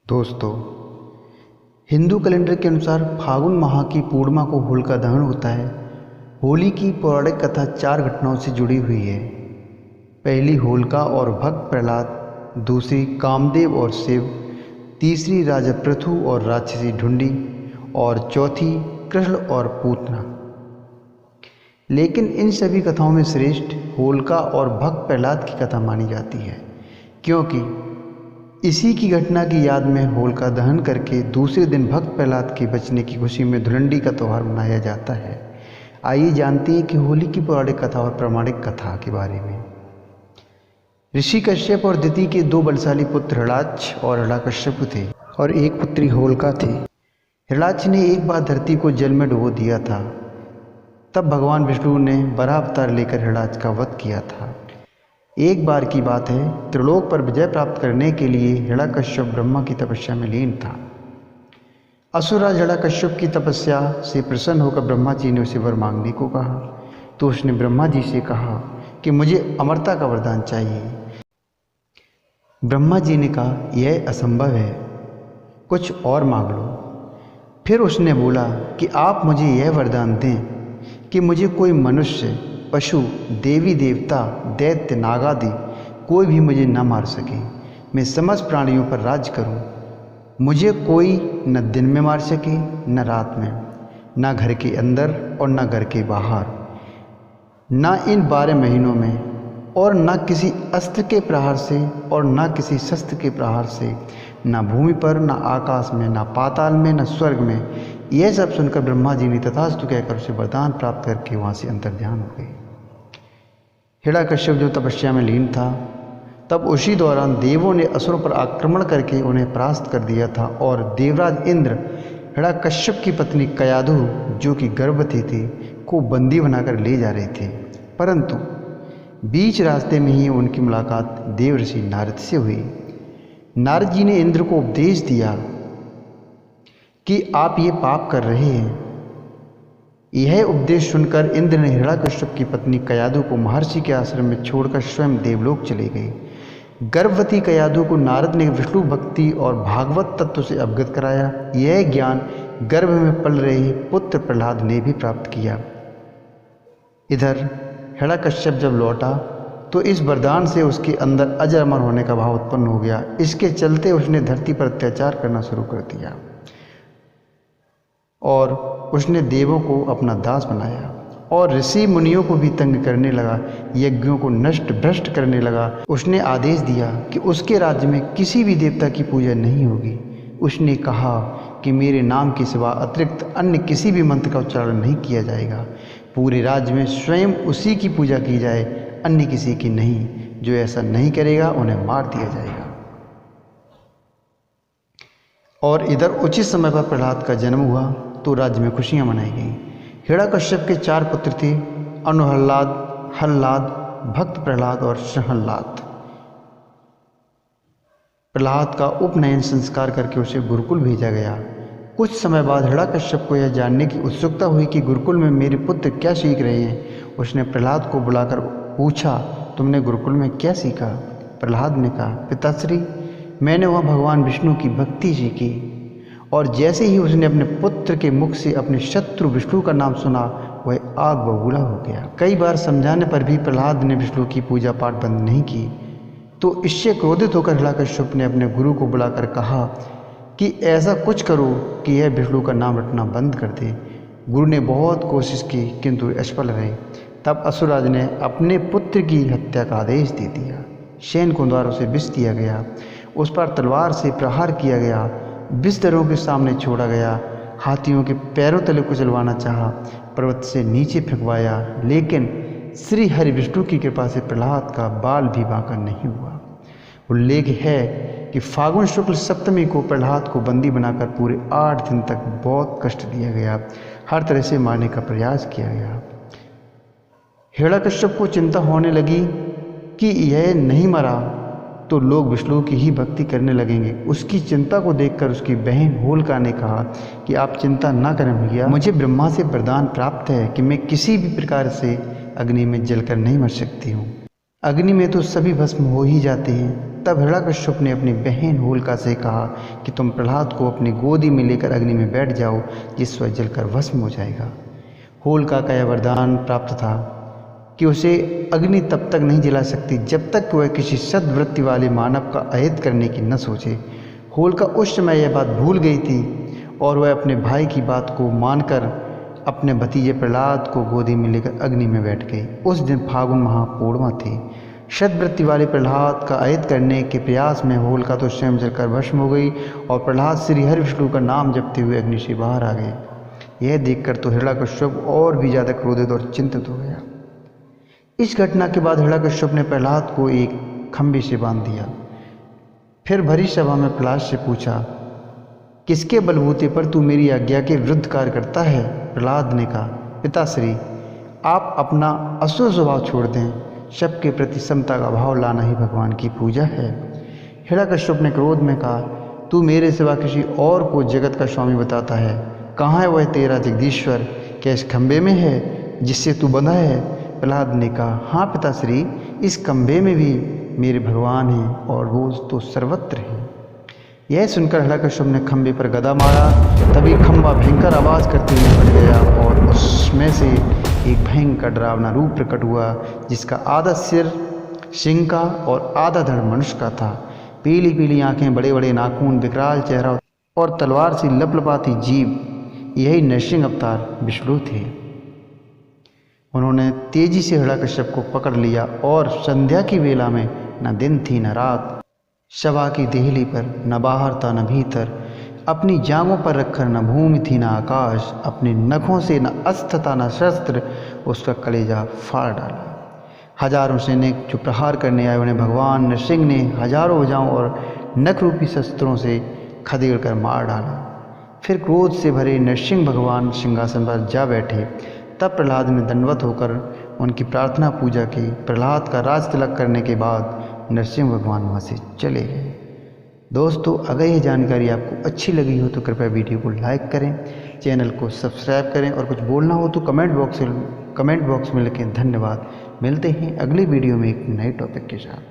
दोस्तों, हिंदू कैलेंडर के अनुसार फागुन माह की पूर्णिमा को होलिका दहन होता है। होली की पौराणिक कथा 4 घटनाओं से जुड़ी हुई है। पहली होलिका और भक्त प्रहलाद, दूसरी कामदेव और शिव, तीसरी राजा पृथु और राक्षसी ढूंढी और चौथी कृष्ण और पूतना। लेकिन इन सभी कथाओं में श्रेष्ठ होलिका और भक्त प्रहलाद की कथा मानी जाती है, क्योंकि इसी की घटना की याद में होलिका दहन करके दूसरे दिन भक्त प्रहलाद के बचने की खुशी में धुलंडी का त्यौहार मनाया जाता है। आइए जानते हैं कि होली की पौराणिक कथा और प्रामाणिक कथा के बारे में। ऋषि कश्यप और दिति के 2 बलशाली पुत्र हिरण्याक्ष और हिरण्यकश्यप थे और एक पुत्री होलिका थी। हिरण्याक्ष ने एक बार धरती को जल में डुबो दिया था। तब भगवान विष्णु ने वराह अवतार लेकर हिरण्याक्ष का वध किया था। एक बार की बात है, त्रिलोक पर विजय प्राप्त करने के लिए हिरण्यकश्यप ब्रह्मा की तपस्या में लीन था। असुरराज हिरण्यकश्यप की तपस्या से प्रसन्न होकर ब्रह्मा जी ने उसे वर मांगने को कहा, तो उसने ब्रह्मा जी से कहा कि मुझे अमरता का वरदान चाहिए। ब्रह्मा जी ने कहा, यह असंभव है, कुछ और मांग लो। फिर उसने बोला कि आप मुझे यह वरदान दें कि मुझे कोई मनुष्य, पशु, देवी देवता, दैत्य, नागादि कोई भी मुझे न मार सके। मैं समस्त प्राणियों पर राज करूं। मुझे कोई न दिन में मार सके न रात में, न घर के अंदर और न घर के बाहर, न इन 12 महीनों में, और न किसी अस्त्र के प्रहार से और न किसी शस्त्र के प्रहार से, न भूमि पर, न आकाश में, न पाताल में, न स्वर्ग में। यह सब सुनकर ब्रह्मा जी ने तथास्तु कहकर उसे वरदान प्राप्त करके वहाँ से अंतर्ध्यान हो गए। हिरण्यकश्यप जो तपस्या में लीन था, तब उसी दौरान देवों ने असुरों पर आक्रमण करके उन्हें परास्त कर दिया था और देवराज इंद्र हिरण्यकश्यप की पत्नी कयाधु, जो कि गर्भवती थी, को बंदी बनाकर ले जा रहे थे। परंतु बीच रास्ते में ही उनकी मुलाकात देव ऋषि नारद से हुई। नारद जी ने इंद्र को उपदेश दिया कि आप ये पाप कर रहे हैं। यह उपदेश सुनकर इंद्र ने हिरण्यकश्यप की पत्नी कयाधु को महर्षि के आश्रम में छोड़कर स्वयं देवलोक चले गए। गर्भवती कयाधु को नारद ने विष्णु भक्ति और भागवत तत्व से अवगत कराया। यह ज्ञान गर्भ में पल रहे पुत्र प्रहलाद ने भी प्राप्त किया। इधर हिरण्यकश्यप जब लौटा तो इस वरदान से उसके अंदर अजर अमर होने का भाव उत्पन्न हो गया। इसके चलते उसने धरती पर अत्याचार करना शुरू कर दिया और उसने देवों को अपना दास बनाया और ऋषि मुनियों को भी तंग करने लगा, यज्ञों को नष्ट भ्रष्ट करने लगा। उसने आदेश दिया कि उसके राज्य में किसी भी देवता की पूजा नहीं होगी। उसने कहा कि मेरे नाम के सिवा अतिरिक्त अन्य किसी भी मंत्र का उच्चारण नहीं किया जाएगा। पूरे राज्य में स्वयं उसी की पूजा की जाए, अन्य किसी की नहीं। जो ऐसा नहीं करेगा उन्हें मार दिया जाएगा। और इधर उचित समय पर प्रहलाद का जन्म हुआ तो राज्य में खुशियां मनाई गईं। हिरण्यकश्यप के 4 पुत्र थे, अनुहल्लाद, हल्लाद, भक्त प्रहलाद और श्रहल्लाद। प्रहलाद का उपनयन संस्कार करके उसे गुरुकुल भेजा गया। कुछ समय बाद हिरण्यकश्यप को यह जानने की उत्सुकता हुई कि गुरुकुल में मेरे पुत्र क्या सीख रहे हैं। उसने प्रहलाद को बुलाकर पूछा, तुमने गुरुकुल में क्या सीखा? प्रहलाद ने कहा, पिताश्री, मैंने वहाँ भगवान विष्णु की भक्ति सीखी। और जैसे ही उसने अपने पुत्र के मुख से अपने शत्रु विष्णु का नाम सुना, वह आग बबूला हो गया। कई बार समझाने पर भी प्रहलाद ने विष्णु की पूजा पाठ बंद नहीं की, तो इससे क्रोधित होकर हिरण्यकश्यप ने अपने गुरु को बुलाकर कहा कि ऐसा कुछ करो कि यह विष्णु का नाम रटना बंद कर दे। गुरु ने बहुत कोशिश की किंतु असफल रहे। तब असुरराज ने अपने पुत्र की हत्या का आदेश दे दिया। सैनिकों द्वारा उसे विष दिया गया, उस पर तलवार से प्रहार किया गया, बिस्तरों के सामने छोड़ा गया, हाथियों के पैरों तले कुचलवाना चाहा, पर्वत से नीचे फेंकवाया, लेकिन श्री हरि विष्णु की कृपा से प्रहलाद का बाल भी बांका नहीं हुआ। उल्लेख है कि फागुन शुक्ल सप्तमी को प्रहलाद को बंदी बनाकर पूरे 8 दिन तक बहुत कष्ट दिया गया, हर तरह से मारने का प्रयास किया गया। हिरण्यकश्यप को चिंता होने लगी कि यह नहीं मरा तो लोग विष्णु की ही भक्ति करने लगेंगे। उसकी चिंता को देखकर उसकी बहन होलिका ने कहा कि आप चिंता न करें भैया, मुझे ब्रह्मा से वरदान प्राप्त है कि मैं किसी भी प्रकार से अग्नि में जलकर नहीं मर सकती हूँ। अग्नि में तो सभी भस्म हो ही जाते हैं, तब हिरण्यकश्यप ने अपनी बहन होलिका से कहा कि तुम प्रहलाद को अपनी गोदी में लेकर अग्नि में बैठ जाओ, जिस वह जलकर भस्म हो जाएगा। होलिका का यह वरदान प्राप्त था कि उसे अग्नि तब तक नहीं जला सकती जब तक वह किसी सद्वृत्ति वाले मानव का अहित करने की न सोचे। होलिका उस समय यह बात भूल गई थी और वह अपने भाई की बात को मानकर अपने भतीजे प्रहलाद को गोदी में लेकर अग्नि में बैठ गई। उस दिन फागुन माह पूर्णिमा थी। सद्वृत्ति वाले प्रहलाद का अहित करने के प्रयास में होलिका तो स्वयं जलकर भस्म हो गई और प्रहलाद श्री हरि विष्णु का नाम जपते हुए अग्नि से बाहर आ गए। यह देखकर तो हिरण्यकश्यप और भी ज़्यादा क्रोधित और चिंतित हो गया। इस घटना के बाद हिरण्यकश्यप ने प्रहलाद को एक खंभे से बांध दिया। फिर भरी सभा में प्रहलाद से पूछा, किसके बलबूते पर तू मेरी आज्ञा के विरुद्ध कार्य करता है? प्रहलाद ने कहा, पिताश्री, आप अपना असुर स्वभाव छोड़ दें। सबके प्रति समता का भाव लाना ही भगवान की पूजा है। हिरण्यकश्यप ने क्रोध में कहा, तू मेरे सिवा किसी और को जगत का स्वामी बताता है। कहाँ है वह तेरा जगदीश्वर? क्या इस खंभे में है जिससे तू बंधा है? प्रहलाद ने कहा, हाँ पिताश्री, इस खंभे में भी मेरे भगवान हैं और वो तो सर्वत्र हैं। यह सुनकर हिरण्यकश्यप ने खंभे पर गदा मारा। तभी खंभा भयंकर आवाज़ करते हुए फट गया और उसमें से एक भयंकर डरावना रूप प्रकट हुआ, जिसका आधा सिर सिंह का और आधा धड़ मनुष्य का था। पीली पीली आंखें, बड़े बड़े नाखून, विकराल चेहरा और तलवार सी लपलपाती जीभ, यही नरसिंह अवतार विष्णु थे। उन्होंने तेजी से हिरण्यकश्यप को पकड़ लिया और संध्या की वेला में न दिन थी न रात, सभा की देहली पर न बाहर था न भीतर, अपनी जांघों पर रखकर न भूमि थी न आकाश, अपने नखों से न अस्त्र था न शस्त्र, उसका कलेजा फाड़ डाला। हजारों सैनिक जो प्रहार करने आए उन्हें भगवान नरसिंह ने हजारों भुजाओं और नख रूपी शस्त्रों से खदेड़ कर मार डाला। फिर क्रोध से भरे नरसिंह भगवान सिंहासन पर जा बैठे। तब प्रहलाद ने दंडवत होकर उनकी प्रार्थना पूजा की। प्रहलाद का राज तिलक करने के बाद नरसिंह भगवान वहाँ से चले गए। दोस्तों, अगर यह जानकारी आपको अच्छी लगी हो तो कृपया वीडियो को लाइक करें, चैनल को सब्सक्राइब करें और कुछ बोलना हो तो कमेंट बॉक्स में लिखें। धन्यवाद। मिलते हैं अगली वीडियो में एक नए टॉपिक के साथ।